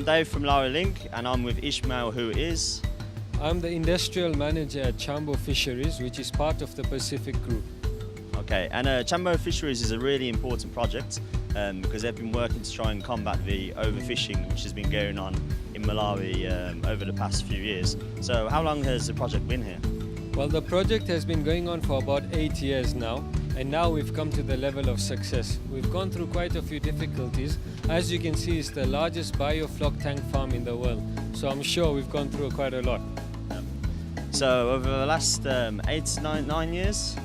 Dave from Lawilink, and I'm with Ishmael, who is... I'm the industrial manager at Chambo Fisheries, which is part of the Pacific Group. Okay, and Chambo Fisheries is a really important project because they've been working to try and combat the overfishing which has been going on in Malawi over the past few years. So how long has the project been here? Well, the project has been going on for about 8 years now, and now we've come to the level of success. We've gone through quite a few difficulties. As you can see, it's the largest biofloc tank farm in the world, so I'm sure we've gone through quite a lot. So over the last 9 years?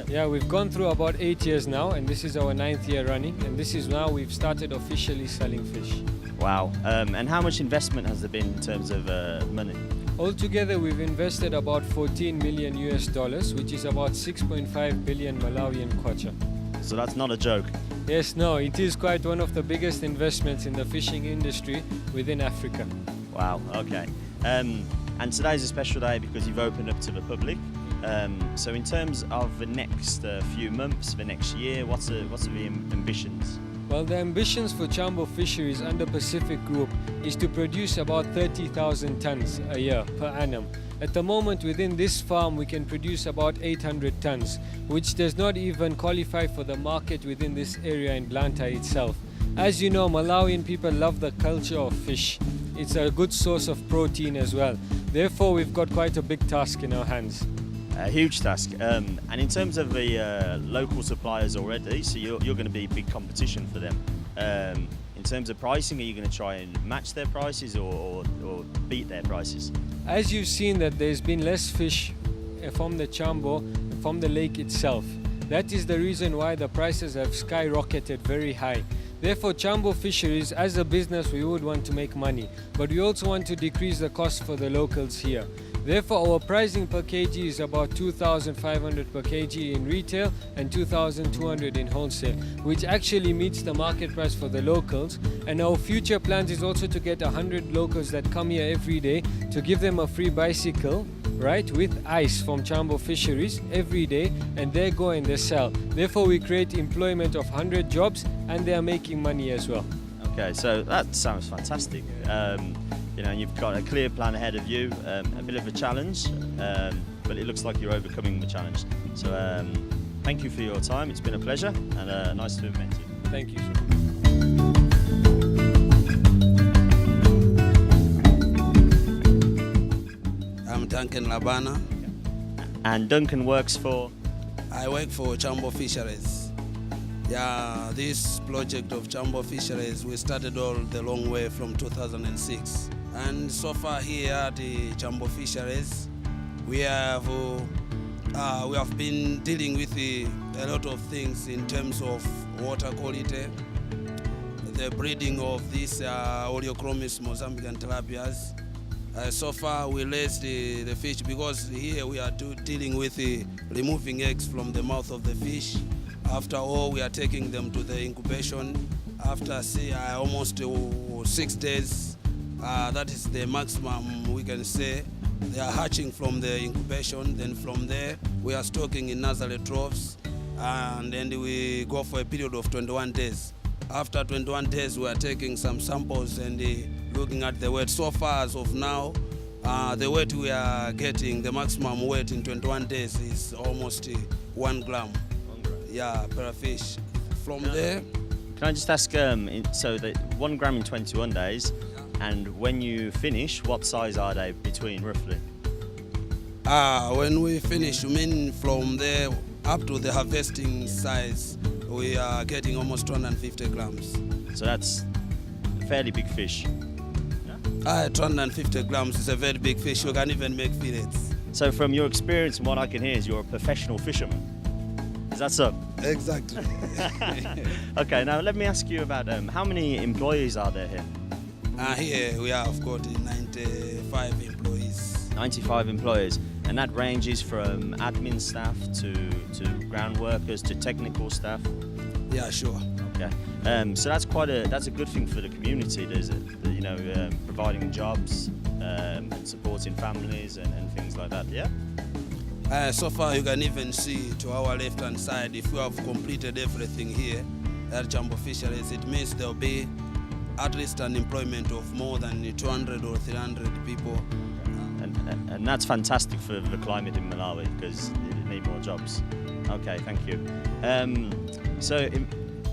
Yeah, we've gone through about 8 years now, and this is our 9th year running, and this is now we've started officially selling fish. Wow, and how much investment has there been in terms of money? Altogether, we've invested about 14 million US dollars, which is about 6.5 billion Malawian kwacha. So that's not a joke. Yes, no, it is quite one of the biggest investments in the fishing industry within Africa. Wow, okay. And today's a special day because you've opened up to the public. So in terms of the next few months, the next year, what's the ambitions? Well, the ambitions for Chambo Fisheries under Pacific Group is to produce about 30,000 tons a year per annum. At the moment, within this farm, we can produce about 800 tons, which does not even qualify for the market within this area in Blantyre itself. As you know, Malawian people love the culture of fish. It's a good source of protein as well. Therefore, we've got quite a big task in our hands. A huge task. And in terms of the local suppliers already, so you're going to be big competition for them. In terms of pricing, are you going to try and match their prices or beat their prices? As you've seen that there's been less fish from the Chambo, from the lake itself. That is the reason why the prices have skyrocketed very high. Therefore, Chambo Fisheries, as a business, we would want to make money, but we also want to decrease the cost for the locals here. Therefore, our pricing per kg is about 2,500 per kg in retail and 2,200 in wholesale, which actually meets the market price for the locals. And our future plans is also to get 100 locals that come here every day to give them a free bicycle, right, with ice from Chambo Fisheries every day, and they go and they sell. Therefore, we create employment of 100 jobs, and they are making money as well. Okay, so that sounds fantastic. You know, you've got a clear plan ahead of you, a bit of a challenge, but it looks like you're overcoming the challenge. So thank you for your time. It's been a pleasure and nice to have met you. Thank you, sir. I'm Duncan Labana. And Duncan works for? I work for Chambo Fisheries. Yeah, this project of Chambo Fisheries, we started all the long way from 2006. And so far here at the Chambo Fisheries, we have been dealing with a lot of things in terms of water quality, the breeding of these Oleochromis Mozambican tilapias. So far we raised the fish because here we are dealing with removing eggs from the mouth of the fish. After all, we are taking them to the incubation. After almost 6 days, that is the maximum we can say. They are hatching from the incubation. Then from there, we are stocking in nursery troughs, and then we go for a period of 21 days. After 21 days, we are taking some samples and looking at the weight. So far as of now, the weight we are getting, the maximum weight in 21 days is almost 1 gram. Yeah, per fish. From there... Can I just ask, so the 1 gram in 21 days, and when you finish, what size are they between, roughly? When we finish, you mean from there up to the harvesting size, we are getting almost 250 grams. So that's a fairly big fish. 250 grams is a very big fish. You can even make fillets. So from your experience and what I can hear is you're a professional fisherman. Is that so? Exactly. Okay, now let me ask you about how many employees are there here? Here we have got 95 employees. 95 employees, and that ranges from admin staff to ground workers to technical staff? Yeah, sure. Okay, so that's a good thing for the community, is it? You know, providing jobs and supporting families and things like that, yeah? So far you can even see to our left hand side, if we have completed everything here at Chambo Fisheries, it means there'll be at least an employment of more than 200 or 300 people. And that's fantastic for the climate in Malawi because they need more jobs. Okay, thank you. And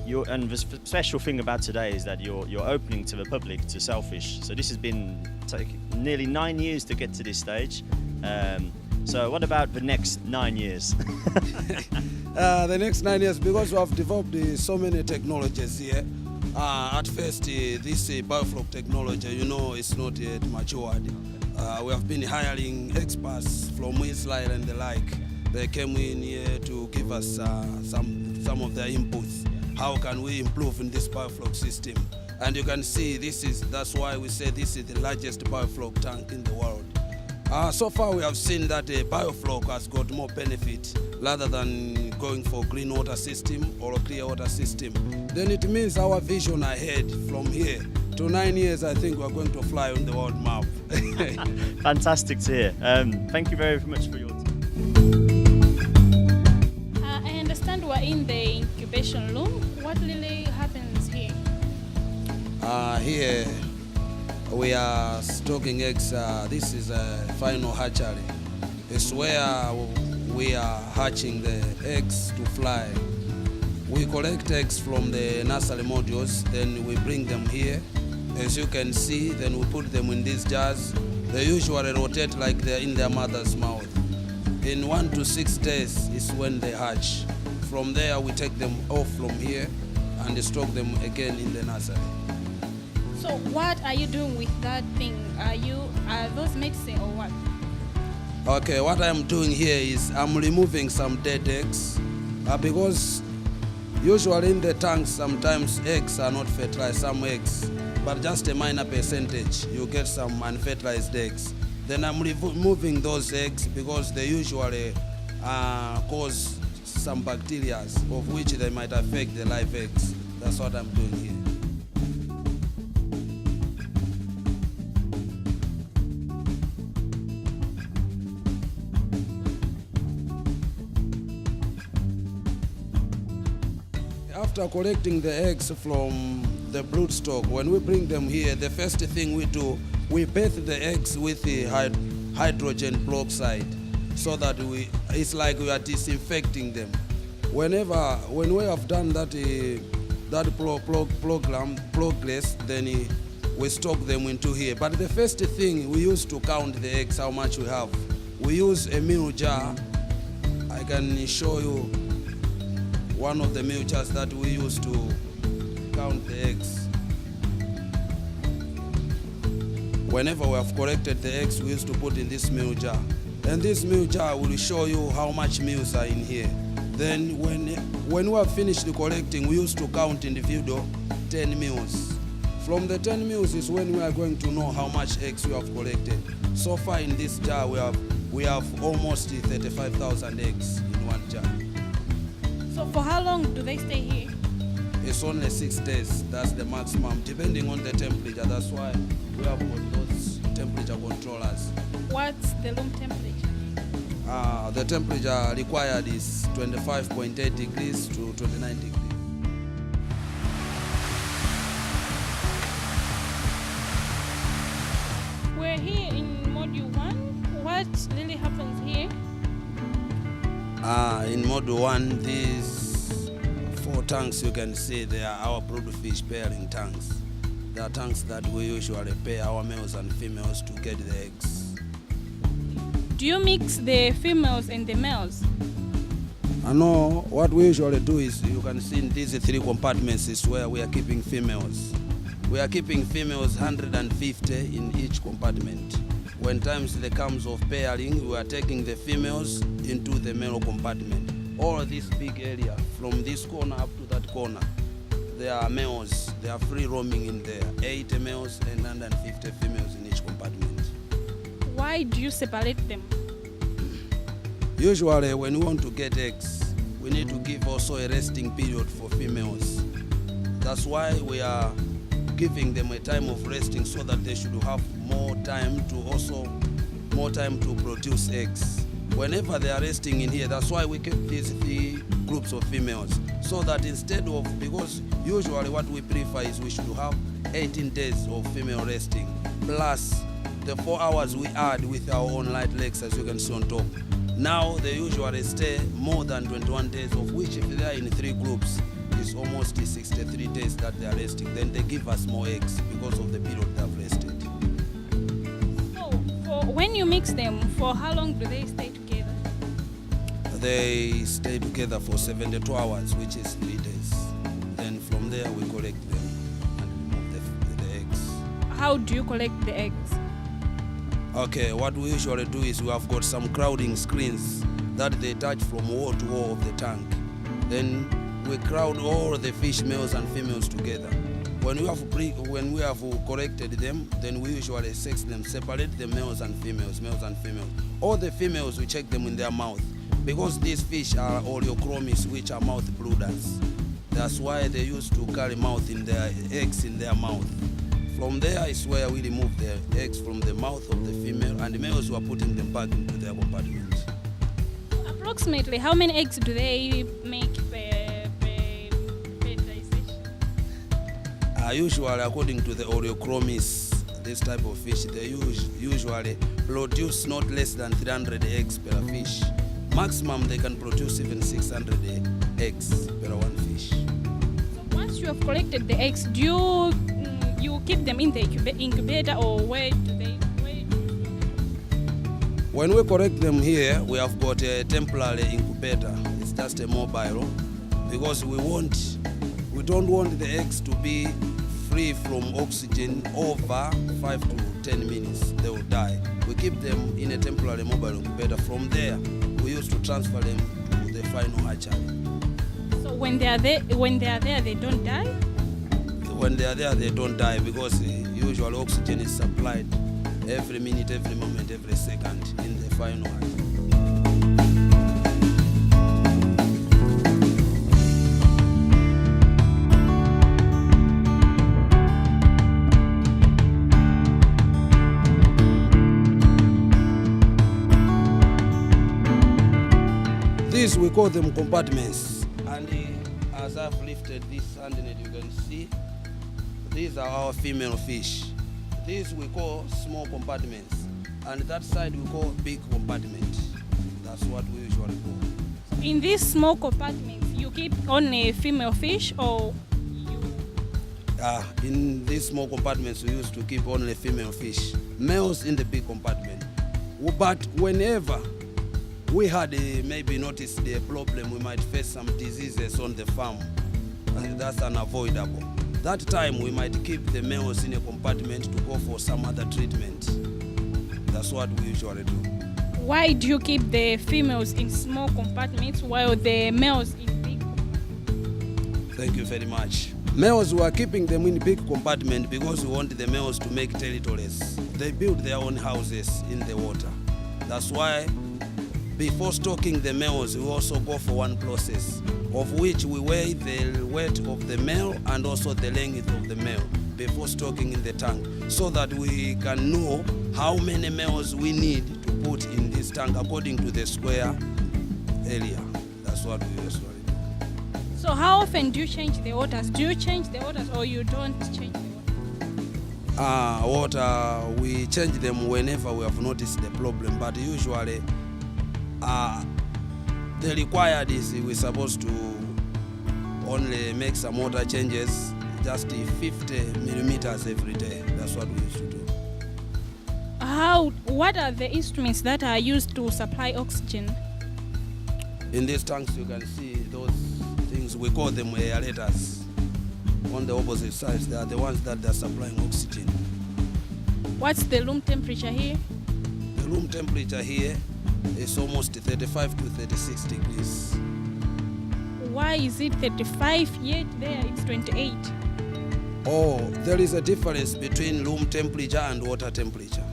the special thing about today is that you're opening to the public to sell fish. So this has been nearly 9 years to get to this stage. So what about the next 9 years? The next 9 years, because we have developed so many technologies here. At first, this biofloc technology, it's not yet matured. We have been hiring experts from Israel and the like. They came in here to give us some of their inputs. How can we improve in this biofloc system? And you can see that's why we say this is the largest biofloc tank in the world. So far we have seen that a biofloc has got more benefit rather than going for green water system or a clear water system. Then it means our vision ahead from here to 9 years, I think we're going to fly on the world map. Fantastic to hear. Thank you very much for your time. I understand we're in the incubation room. What really happens here? Here we are stocking eggs. This is a final hatchery. It's where we are hatching the eggs to fly. We collect eggs from the nursery modules, then we bring them here. As you can see, then we put them in these jars. They usually rotate like they're in their mother's mouth. In 1 to 6 days is when they hatch. From there, we take them off from here and stock them again in the nursery. So what are you doing with that thing? Are those medicine or what? Okay, what I'm doing here is I'm removing some dead eggs because usually in the tanks sometimes eggs are not fertilized, some eggs, but just a minor percentage. You get some unfertilized eggs. Then I'm removing those eggs because they usually cause some bacteria of which they might affect the live eggs. That's what I'm doing here. After collecting the eggs from the brood stock, when we bring them here, the first thing we do, we bathe the eggs with the hydrogen peroxide so that it's like we are disinfecting them. When we have done that progress, then we stock them into here. But the first thing we use to count the eggs, how much we have, we use a meal jar. I can show you one of the meal jars that we use to count the eggs. Whenever we have collected the eggs, we used to put in this meal jar. And this meal jar will show you how much meals are in here. Then when we have finished the collecting, we used to count individual 10 meals. From the 10 meals is when we are going to know how much eggs we have collected. So far in this jar, we have almost 35,000 eggs in one jar. So for how long do they stay here? It's only 6 days. That's the maximum, depending on the temperature. That's why we have got those temperature controllers. What's the room temperature? The temperature required is 25.8 degrees to 29 degrees. We're here in module 1. What really happens here? In module 1, these 4 tanks you can see, they are our broodfish pairing tanks. They are tanks that we usually pair our males and females to get the eggs. Do you mix the females and the males? No, what we usually do is, you can see in these 3 compartments is where we are keeping females. We are keeping females 150 in each compartment. When times there comes of pairing, we are taking the females into the male compartment. All this big area, from this corner up to that corner, there are males. They are free roaming in there. 80 males and 150 females in each compartment. Why do you separate them? Usually when we want to get eggs, we need to give also a resting period for females. That's why we are giving them a time of resting so that they should have more time to produce eggs. Whenever they are resting in here, that's why we keep these 3 groups of females. So that instead of, because usually what we prefer is we should have 18 days of female resting, plus the 4 hours we add with our own light legs, as you can see on top. Now they usually stay more than 21 days, of which if they are in 3 groups, it's almost 63 days that they are resting. Then they give us more eggs because of the period they have rested. So when you mix them, for how long do they stay together? They stay together for 72 hours, which is 3 days. Then from there we collect them and remove the eggs. How do you collect the eggs? Okay, what we usually do is we have got some crowding screens that they touch from wall to wall of the tank. Then we crowd all the fish males and females together. When we have collected them, then we usually sex them, separate the males and females, All the females, we check them in their mouth, because these fish are oleochromis, which are mouth brooders. That's why they used to carry eggs in their mouth. From there is where we remove the eggs from the mouth of the female, and the males were putting them back into their compartment. Approximately how many eggs do they make per fertilization? Usually, according to the oleochromis, this type of fish, they usually produce not less than 300 eggs per fish. Maximum, they can produce even 600 eggs per one fish. So once you have collected the eggs, do you keep them in the incubator, or where do they? When we collect them here, we have got a temporary incubator. It's just a mobile, because we don't want the eggs to be free from oxygen over 5 to 10 minutes. They will die. We keep them in a temporary mobile incubator. From there, we used to transfer them to the final hatchery. So when they are there, they don't die? When they are there, they don't die, because usual oxygen is supplied every minute, every moment, every second in the final hatchery. These, we call them compartments, and as I've lifted this underneath, you can see these are our female fish. These we call small compartments, and that side we call big compartment. That's what we usually call. In these small compartments, you keep only female fish, or you? In these small compartments, we used to keep only female fish. Males in the big compartment. But whenever we had maybe noticed the problem, we might face some diseases on the farm, and that's unavoidable. That time we might keep the males in a compartment to go for some other treatment. That's what we usually do. Why do you keep the females in small compartments while the males in big compartments? Thank you very much. Males, we are keeping them in big compartment because we want the males to make territories. They build their own houses in the water. That's why before stocking the males, we also go for one process, of which we weigh the weight of the male and also the length of the male before stocking in the tank, so that we can know how many males we need to put in this tank according to the square area. That's what we usually do. So how often do you change the waters? Do you change the waters, or you don't change the waters? Water, we change them whenever we have noticed the problem, but usually the required is we're supposed to only make some water changes, just 50 millimeters every day. That's what we used to do. What are the instruments that are used to supply oxygen? In these tanks, you can see those things, we call them aerators. On the opposite side, they are the ones that are supplying oxygen. What's the room temperature here? The room temperature here is almost 35 to 36 degrees. Why is it 35, yet there it's 28? Oh, there is a difference between room temperature and water temperature.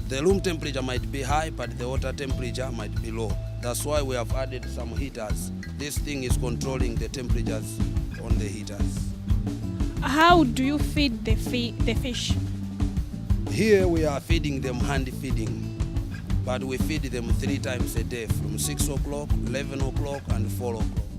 The room temperature might be high, but the water temperature might be low. That's why we have added some heaters. This thing is controlling the temperatures on the heaters. How do you feed the fish? Here we are feeding them hand feeding, but we feed them 3 times a day, from 6 o'clock, 11 o'clock, and 4 o'clock.